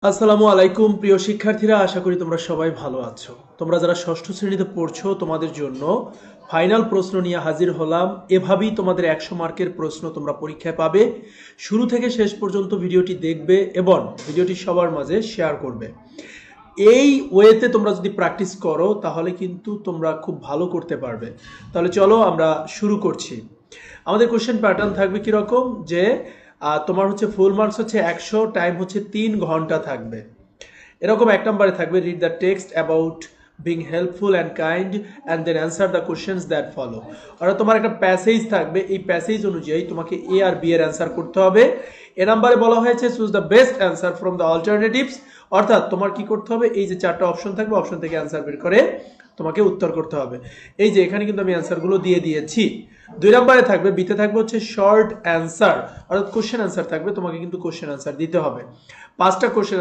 আসসালামু আলাইকুম প্রিয় শিক্ষার্থীরা, আশা করি তোমরা সবাই ভালো আছো। তোমরা যারা ষষ্ঠ শ্রেণীতে পড়ছো তোমাদের জন্য ফাইনাল প্রশ্ন নিয়ে হাজির হলাম। এভাবেই তোমাদের 100 মার্কের প্রশ্ন তোমরা পরীক্ষায় পাবে। শুরু থেকে শেষ পর্যন্ত ভিডিওটি দেখবে এবং ভিডিওটি সবার মাঝে শেয়ার করবে। এই ওয়েতে তোমরা যদি প্র্যাকটিস করো তাহলে কিন্তু তোমরা খুব ভালো করতে পারবে। তাহলে চলো আমরা শুরু করছি। আমাদের কোশ্চেন প্যাটার্ন থাকবে কিরকম, যে তোমার হচ্ছে ফুল মার্কস হচ্ছে 100, টাইম হচ্ছে 3 ঘন্টা থাকবে। এরকম এক নম্বরে থাকবে read the text about being helpful and kind and then answer the questions that follow. অর্থাৎ তোমার একটা প্যাসেজ থাকবে, এই প্যাসেজ অনুযায়ী তোমাকে এ আর বি এর অ্যান্সার করতে হবে। এ নাম্বারে বলা হয়েছে choose the best answer from the alternatives. অর্থাৎ তোমার কি করতে হবে, এই যে 4টা অপশন থাকবে, অপশন থেকে অ্যান্সার বের করে তোমাকে উত্তর করতে হবে। এই যে এখানে কিন্তু আমি অ্যান্সারগুলো দিয়ে দিয়েছি। 2 নম্বরে থাকবে, বিতে থাকবে হচ্ছে শর্ট অ্যান্সার, অর্থাৎ কোশ্চেন অ্যান্সার থাকবে, তোমাকে কিন্তু কোশ্চেন অ্যান্সার দিতে হবে। 5টা কোশ্চেন